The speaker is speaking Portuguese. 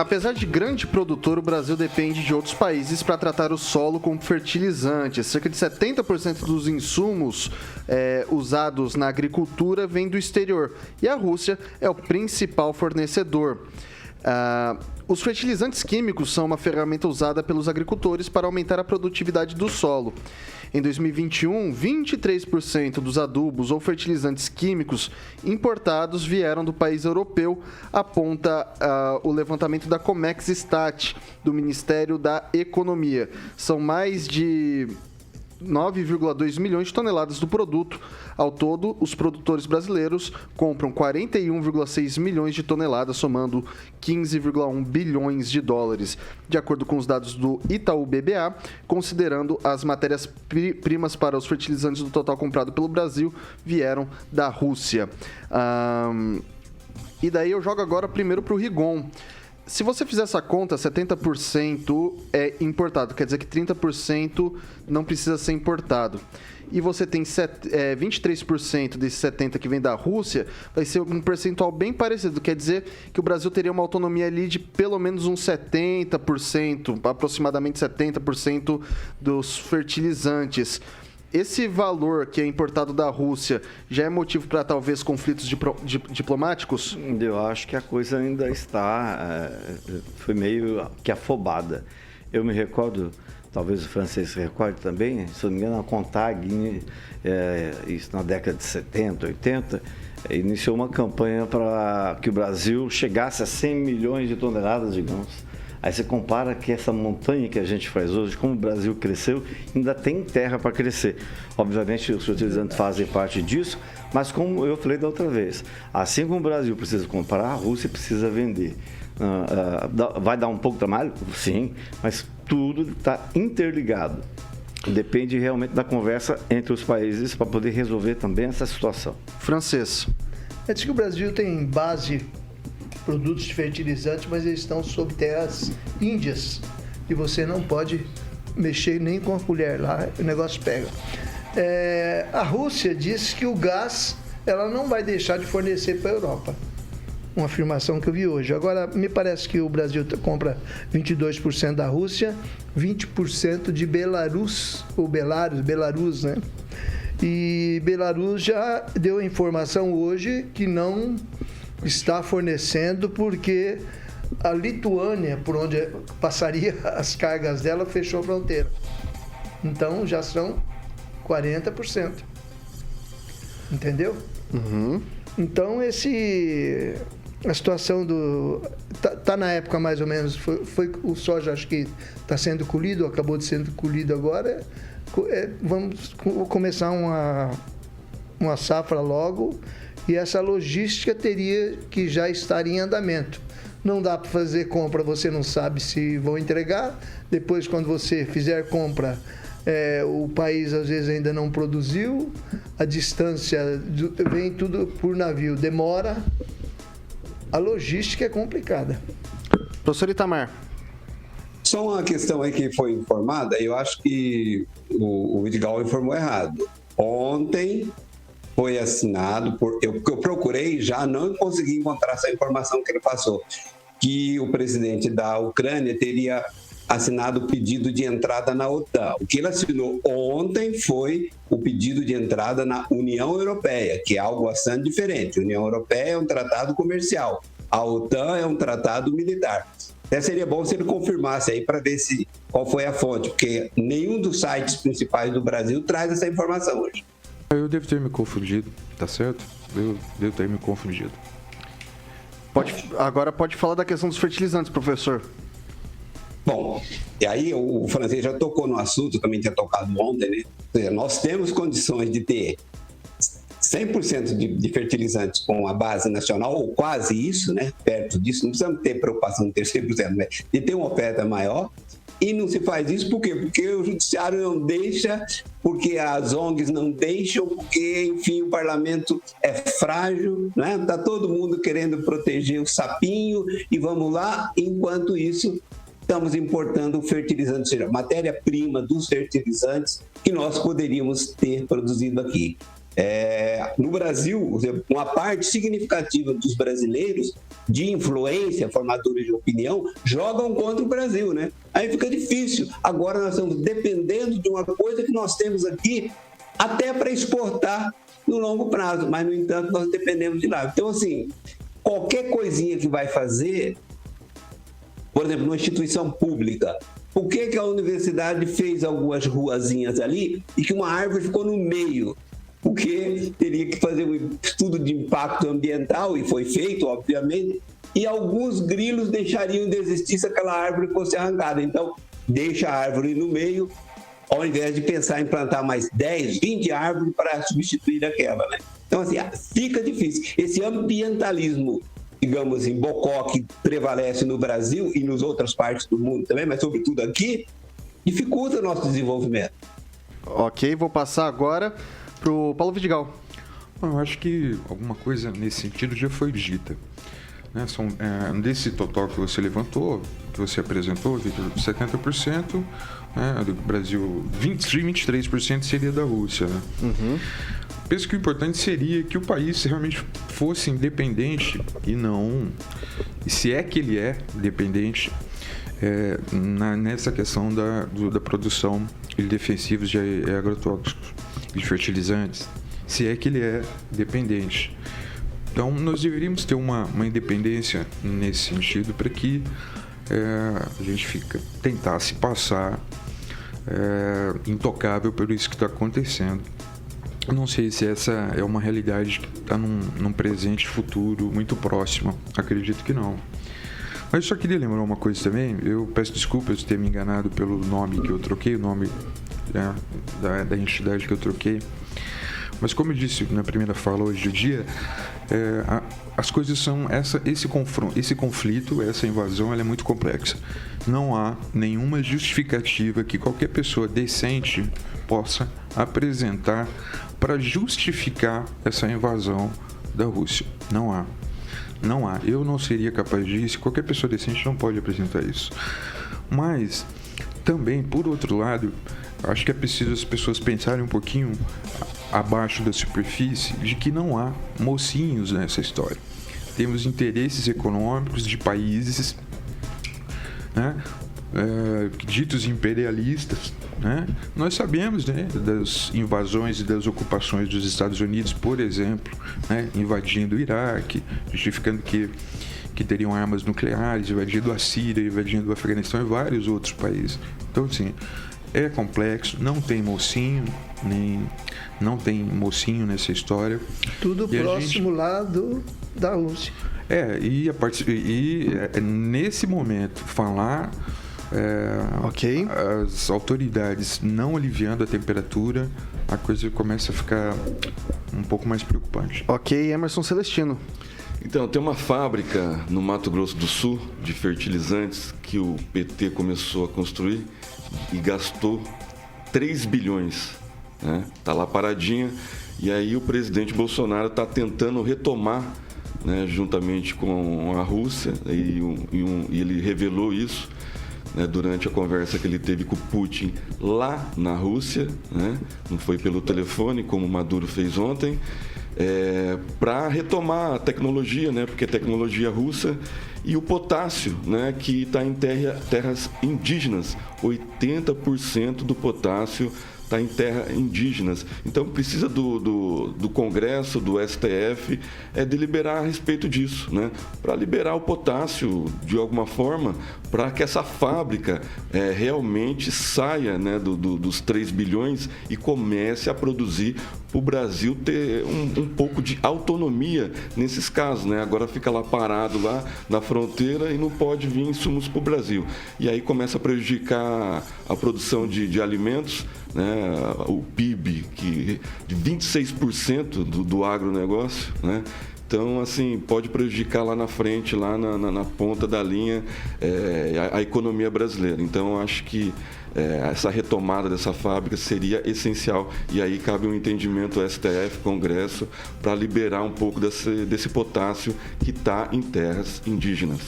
Apesar de grande produtor, o Brasil depende de outros países para tratar o solo com fertilizantes. Cerca de 70% dos insumos usados na agricultura vem do exterior e a Rússia é o principal fornecedor. Os fertilizantes químicos são uma ferramenta usada pelos agricultores para aumentar a produtividade do solo. Em 2021, 23% dos adubos ou fertilizantes químicos importados vieram do país europeu, aponta o levantamento da Comexstat, do Ministério da Economia. São mais de 9,2 milhões de toneladas do produto. Ao todo, os produtores brasileiros compram 41,6 milhões de toneladas, somando 15,1 bilhões de dólares. De acordo com os dados do Itaú BBA, considerando as matérias-primas para os fertilizantes do total comprado pelo Brasil, vieram da Rússia. E daí eu jogo agora primeiro para o Rigon. Se você fizer essa conta, 70% é importado, quer dizer que 30% não precisa ser importado. E você tem 23% desses 70% que vem da Rússia, vai ser um percentual bem parecido. Quer dizer que o Brasil teria uma autonomia ali de pelo menos uns 70%, aproximadamente 70% dos fertilizantes. Esse valor que é importado da Rússia já é motivo para talvez conflitos diplomáticos? Eu acho que a coisa ainda está, foi meio que afobada. Eu me recordo, talvez o francês se recorde também, se não me engano, a Contag, isso na década de 70, 80, iniciou uma campanha para que o Brasil chegasse a 100 milhões de toneladas de grãos. Aí você compara que essa montanha que a gente faz hoje, como o Brasil cresceu, ainda tem terra para crescer. Obviamente, os fertilizantes fazem parte disso, mas como eu falei da outra vez, assim como o Brasil precisa comprar, a Rússia precisa vender. Vai dar um pouco de trabalho? Sim, mas tudo está interligado. Depende realmente da conversa entre os países para poder resolver também essa situação. Francês. Diz que o Brasil tem base produtos de fertilizantes, mas eles estão sob terras índias e você não pode mexer nem com a colher lá, o negócio pega. A Rússia disse que o gás ela não vai deixar de fornecer para a Europa. Uma afirmação que eu vi hoje. Agora, me parece que o Brasil compra 22% da Rússia, 20% de Belarus, ou Belarus, né? E Belarus já deu a informação hoje que não está fornecendo porque a Lituânia, por onde passaria as cargas dela, fechou a fronteira. Então, já são 40%. Entendeu? Uhum. Então, a situação do... Tá na época mais ou menos, foi o soja, acho que está sendo colhido, acabou de ser colhido agora. Vamos começar uma safra logo, e essa logística teria que já estar em andamento. Não dá para fazer compra, você não sabe se vão entregar. Depois, quando você fizer compra, o país às vezes ainda não produziu. A distância, vem tudo por navio, demora. A logística é complicada. Professor Itamar. Só uma questão aí que foi informada, eu acho que o Vidigal informou errado. Ontem foi assinado, eu procurei já, não consegui encontrar essa informação que ele passou, que o presidente da Ucrânia teria assinado o pedido de entrada na OTAN. O que ele assinou ontem foi o pedido de entrada na União Europeia, que é algo bastante diferente. A União Europeia é um tratado comercial, a OTAN é um tratado militar. Até seria bom se ele confirmasse aí para ver qual foi a fonte, porque nenhum dos sites principais do Brasil traz essa informação hoje. Eu devo ter me confundido, tá certo? Eu devo ter me confundido. Agora pode falar da questão dos fertilizantes, professor. Bom, e aí o francês já tocou no assunto, também tinha tocado ontem, né? Ou seja, nós temos condições de ter 100% de fertilizantes com a base nacional, ou quase isso, né? Perto disso, não precisamos ter preocupação de ter 100%, né? De ter uma oferta maior. E não se faz isso por quê? Porque o judiciário não deixa, porque as ONGs não deixam, porque, enfim, o parlamento é frágil, né? Está todo mundo querendo proteger o sapinho e vamos lá, enquanto isso estamos importando fertilizantes, ou seja, matéria-prima dos fertilizantes que nós poderíamos ter produzido aqui. No Brasil, uma parte significativa dos brasileiros de influência, formadores de opinião, jogam contra o Brasil, né? Aí fica difícil. Agora nós estamos dependendo de uma coisa que nós temos aqui até para exportar no longo prazo, mas, no entanto, nós dependemos de lá. Então, assim, qualquer coisinha que vai fazer, por exemplo, numa instituição pública, por que a universidade fez algumas ruazinhas ali e que uma árvore ficou no meio? Porque teria que fazer um estudo de impacto ambiental, e foi feito, obviamente, e alguns grilos deixariam de existir se aquela árvore fosse arrancada. Então, deixa a árvore no meio, ao invés de pensar em plantar mais 10, 20 árvores para substituir aquela, né? Então, assim, fica difícil. Esse ambientalismo, digamos assim, bocó, que prevalece no Brasil e nas outras partes do mundo também, mas sobretudo aqui, dificulta o nosso desenvolvimento. Ok, vou passar agora para o Paulo Vidigal. Eu acho que alguma coisa nesse sentido já foi dita. Né? Desse total que você levantou, que você apresentou, Vitor, 70%, né, do Brasil, 23% seria da Rússia. Né? Uhum. Penso que o importante seria que o país realmente fosse independente e não... E se é que ele é dependente, nessa questão da produção de defensivos de agrotóxicos, de fertilizantes, se é que ele é dependente. Então, nós deveríamos ter uma independência nesse sentido para que a gente tentasse passar intocável por isso que está acontecendo. Eu não sei se essa é uma realidade que está num presente futuro muito próximo. Acredito que não. Mas eu só queria lembrar uma coisa também. Eu peço desculpas de ter me enganado pelo nome que eu troquei, o nome da entidade que eu troquei. Mas como eu disse na primeira fala hoje do dia, as coisas são... Esse conflito, essa invasão, ela é muito complexa. Não há nenhuma justificativa que qualquer pessoa decente possa apresentar para justificar essa invasão da Rússia. Não há. Não há. Eu não seria capaz disso. Qualquer pessoa decente não pode apresentar isso. Mas, também, por outro lado, acho que é preciso as pessoas pensarem um pouquinho abaixo da superfície de que não há mocinhos nessa história. Temos interesses econômicos de países, né, ditos imperialistas, né? Nós sabemos, né, das invasões e das ocupações dos Estados Unidos, por exemplo, né, invadindo o Iraque, justificando que teriam armas nucleares, invadindo a Síria, invadindo o Afeganistão e vários outros países. Então, assim, é complexo, não tem mocinho nessa história. Tudo e próximo lá da Rússia. Nesse momento, falar Ok. as autoridades não aliviando a temperatura, a coisa começa a ficar um pouco mais preocupante. Ok, Emerson Celestino. Então, tem uma fábrica no Mato Grosso do Sul de fertilizantes que o PT começou a construir e gastou 3 bilhões. Né? Tá lá paradinha. E aí o presidente Bolsonaro está tentando retomar, né, juntamente com a Rússia, e ele revelou isso, né, durante a conversa que ele teve com o Putin lá na Rússia, né? Não foi pelo telefone, como o Maduro fez ontem, para retomar a tecnologia, né, porque é tecnologia russa, e o potássio, né, que está em terras indígenas. 80% do potássio está em terras indígenas. Então precisa do Congresso, do STF, deliberar a respeito disso, né? Para liberar o potássio de alguma forma, para que essa fábrica realmente saia, né, dos 3 bilhões e comece a produzir, para o Brasil ter um pouco de autonomia nesses casos, né? Agora fica lá parado lá na fronteira e não pode vir insumos para o Brasil. E aí começa a prejudicar a produção de alimentos, né? O PIB de 26% do agronegócio, né? Então, assim, pode prejudicar lá na frente, lá na ponta da linha, a economia brasileira. Então, acho que essa retomada dessa fábrica seria essencial. E aí cabe um entendimento do STF, Congresso, para liberar um pouco desse potássio que está em terras indígenas.